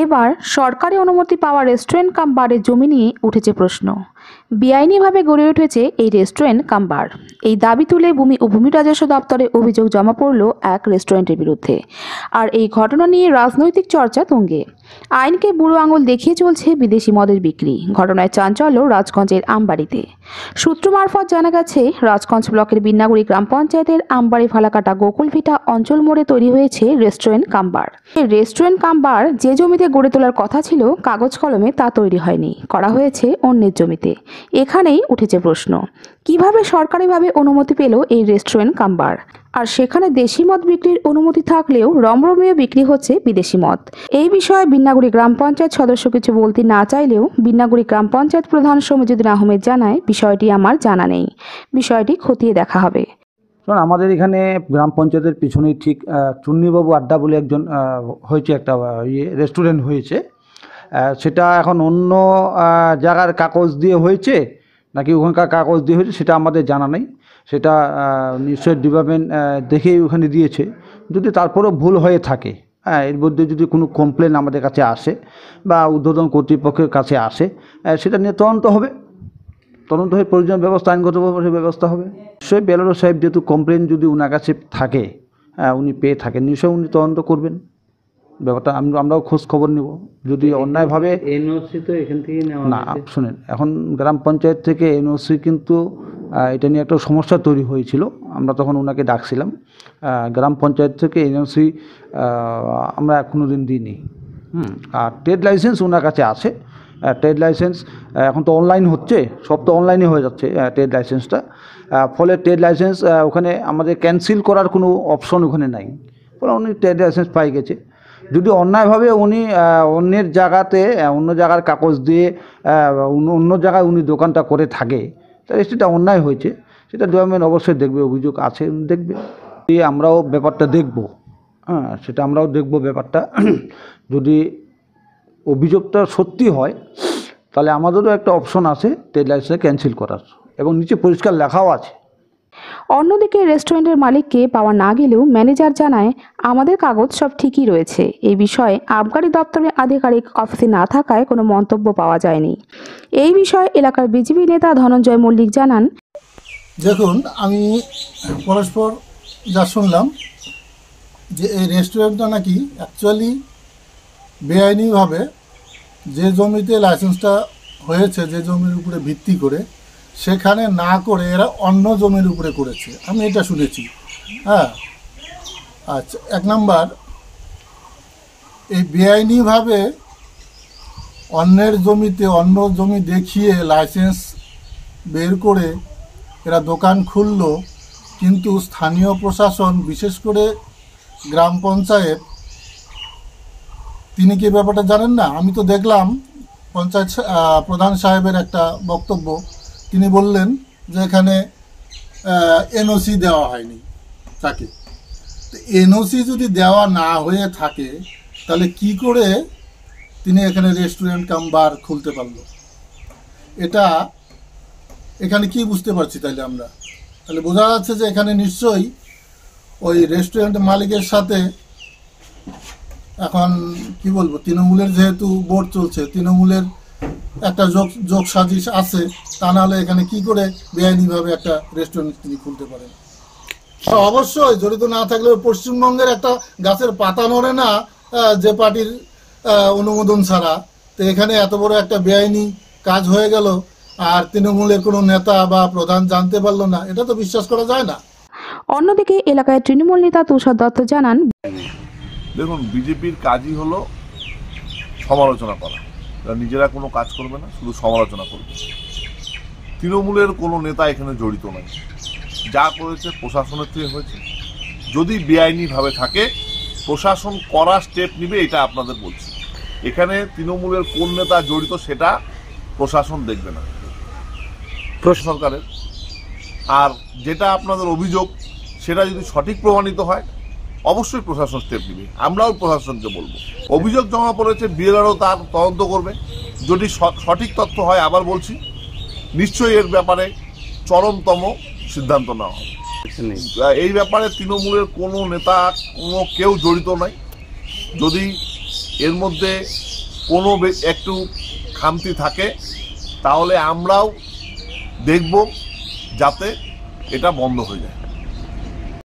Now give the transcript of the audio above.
এবার সরকারি অনুমতি পাওয়া রেস্টুরেন্ট কাম বারের জমি নিয়ে উঠেছে প্রশ্ন। বেআইনিভাবে গড়ে উঠেছে এই রেস্টুরেন্ট কাম বার। এই দাবি তুলে ভূমি ও ভূমি রাজস্ব দপ্তরে অভিযোগ জমা পড়ল এক রেস্টুরেন্টের বিরুদ্ধে। আর এই ঘটনা নিয়ে রাজনৈতিক চর্চা তুঙ্গে। আইনকে বুড়ো আঙুল দেখিয়ে চলছে বিদেশি মদের বিক্রি। ঘটনায় চাঞ্চল্য রাজগঞ্জের আমবাড়িতে। সূত্র মারফত জানা গেছে, রাজগঞ্জ ব্লকের বিন্নাগুড়ি গ্রাম পঞ্চায়েতের আমবাড়ি ফালাকাটা গোকুলভিটা অঞ্চল মোড়ে তৈরি হয়েছে রেস্টুরেন্ট কাম বার। এই রেস্টুরেন্ট কাম বার যে জমিতে গড়ে তোলার কথা ছিল কাগজ কলমে তা তৈরি হয়নি, করা হয়েছে অন্যের জমিতে। এখানেই উঠেছে প্রশ্ন, কিভাবে সরকারিভাবে অনুমতি পেল এই রেস্টুরেন্ট কাম বার? আর সেখানে দেশি মদ বিক্রির অনুমতি থাকলেও রমরমিয়ে বিক্রি হচ্ছে বিদেশি মদ। এই বিষয়ে বিন্নাগুড়ি গ্রাম পঞ্চায়েত সদস্য কিছু বলতে না চাইলেও বিন্নাগুড়ি গ্রাম পঞ্চায়েত প্রধান সমীজুদ্দিন আহমেদ জানায়, বিষয়টি আমার জানা নেই, বিষয়টি খতিয়ে দেখা হবে। আমাদের এখানে গ্রাম পঞ্চায়েতের পিছনেই ঠিক চুন্নিবাবু আড্ডা বলে একজন হয়েছে, একটা রেস্টুরেন্ট হয়েছে। সেটা এখন অন্য জায়গার কাগজ দিয়ে হয়েছে নাকি ওখানকার কাগজ দিয়ে হয়েছে সেটা আমাদের জানা নেই। সেটা নিশ্চয়ই ডিপার্টমেন্ট দেখেই ওখানে দিয়েছে। যদি তারপরেও ভুল হয়ে থাকে, এর মধ্যে যদি কোনো কমপ্লেন আমাদের কাছে আসে বা ঊর্ধ্বতন কর্তৃপক্ষের কাছে আসে, সেটা নিয়ে তদন্ত হবে। তদন্ত হয়ে প্রয়োজনীয় ব্যবস্থা, আইনগতভাবে ব্যবস্থা হবে। নিশ্চয়ই বেলারো সাহেব যেহেতু কমপ্লেন যদি ওনার কাছে থাকে, উনি পেয়ে থাকেন, নিশ্চয়ই উনি তদন্ত করবেন ব্যাপারটা। আমরাও খোঁজ খবর নেব। যদি অন্যায়ভাবে এনওসি তো এখান থেকে নেওয়া না, শুনেন, এখন গ্রাম পঞ্চায়েত থেকে এনওসি কিন্তু এটা নিয়ে একটা সমস্যা তৈরি হয়েছিল। আমরা তখন ওনাকে ডাকছিলাম। গ্রাম পঞ্চায়েত থেকে এনওসি আমরা কোনো দিন দিইনি। আর ট্রেড লাইসেন্স ওনার কাছে আছে। ট্রেড লাইসেন্স এখন তো অনলাইন হচ্ছে, সব তো অনলাইনে হয়ে যাচ্ছে ট্রেড লাইসেন্সটা। ফলে ট্রেড লাইসেন্স ওখানে আমাদের ক্যান্সেল করার কোনো অপশন ওখানে নাই। ফলে উনি ট্রেড লাইসেন্স পাই গেছে। যদি অন্যায়ভাবে উনি অন্যের জায়গাতে অন্য জায়গার কাগজ দিয়ে অন্য জায়গায় উনি দোকানটা করে থাকে, তাহলে সেটা অন্যায় হয়েছে। সেটা ডিপার্টমেন্ট অবশ্যই দেখবে, অভিযোগ আছে দেখবে। আমরাও ব্যাপারটা দেখব। সেটা আমরাও দেখব ব্যাপারটা। যদি অভিযোগটা সত্যি হয় তাহলে আমাদেরও একটা অপশন আছে ট্রেড লাইসেন্স ক্যান্সেল করার, এবং নিচে পরিষ্কার লেখাও আছে। অন্যদিকে রেস্টুরেন্টের মালিককে পাওয়া না গেলেও ম্যানেজার জানায়, আমাদের কাগজ সব ঠিকই রয়েছে। এই বিষয়ে আবগারি দপ্তরের আধিকারিক অফিসে না থাকায় কোনো মন্তব্য পাওয়া যায়নি। এই বিষয়ে এলাকার বিজেপি নেতা ধনঞ্জয় মল্লিক জানান, দেখুন, আমি পরস্পর যা শুনলাম যে এই রেস্টুরেন্টটা নাকি অ্যাকচুয়ালি বেআইনিভাবে যে জমিতে লাইসেন্সটা হয়েছে, যে জমির উপরে ভিত্তি করে, সেখানে না করে এরা অন্য জমির উপরে করেছে, আমি এটা শুনেছি। আচ্ছা, এক নাম্বার, এই বেআইনিভাবে অন্যের জমিতে অন্য জমি দেখিয়ে লাইসেন্স বের করে এরা দোকান খুললো, কিন্তু স্থানীয় প্রশাসন, বিশেষ করে গ্রাম পঞ্চায়েত, তিনি কি ব্যাপারটা জানেন না? আমি তো দেখলাম পঞ্চায়েত প্রধান সাহেবের একটা বক্তব্য, তিনি বললেন যে এখানে এনওসি দেওয়া হয়নি তাকে। তো এনওসি যদি দেওয়া না হয়ে থাকে তাহলে কি করে তিনি এখানে রেস্টুরেন্ট কাম বার খুলতে পারলো? এটা এখানে কি বুঝতে পারছি তাহলে আমরা? তাহলে বোঝা যাচ্ছে যে এখানে নিশ্চয়ই ওই রেস্টুরেন্ট মালিকের সাথে এখন কি বলবো, তৃণমূলের যেহেতু বোর্ড চলছে, তৃণমূলের একটা যোগ সাজিশ আছে। তা নাহলে এখানে কি করে বেআইনিভাবে একটা রেস্টুরেন্ট তিনি খুলতে পারেন? অবশ্যই জড়িত না থাকলে পশ্চিমবঙ্গের একটা গাছের পাতা নড়ে না যে পার্টির অনুমোদন ছাড়া। তো এখানে এত বড় একটা বেআইনি কাজ হয়ে গেল আর তৃণমূলের কোনো নেতা বা প্রধান জানতে পারলো না, এটা তো বিশ্বাস করা যায় না। অন্যদিকে এলাকায় তৃণমূল নেতা তুষার দত্ত জানান, দেখুন, বিজেপির কাজই হলো সমালোচনা করা। নিজেরা কোনো কাজ করবে না, শুধু সমালোচনা করবে। তৃণমূলের কোনো নেতা এখানে জড়িত নয়। যা করেছে প্রশাসনের থেকে হয়েছে। যদি বেআইনিভাবে থাকে, প্রশাসন করা স্টেপ নিবে, এটা আপনাদের বলছি। এখানে তৃণমূলের কোন নেতা জড়িত সেটা প্রশাসন দেখবে না, সরকারের। আর যেটা আপনাদের অভিযোগ, সেটা যদি সঠিক প্রমাণিত হয় অবশ্যই প্রশাসন স্টেপ নেবে। আমরাও প্রশাসনকে বলবো, অভিযোগ জমা পড়েছে, বিএলআরও তার তদন্ত করবে। যদি সঠিক তথ্য হয়, আবার বলছি, নিশ্চয়ই এর ব্যাপারে চরমতম সিদ্ধান্ত নেওয়া হবে। এই ব্যাপারে তৃণমূলের কোনো নেতা, কোনো কেউ জড়িত নাই। যদি এর মধ্যে কোনো একটু খামতি থাকে তাহলে আমরাও দেখব যাতে এটা বন্ধ হয়ে যায়।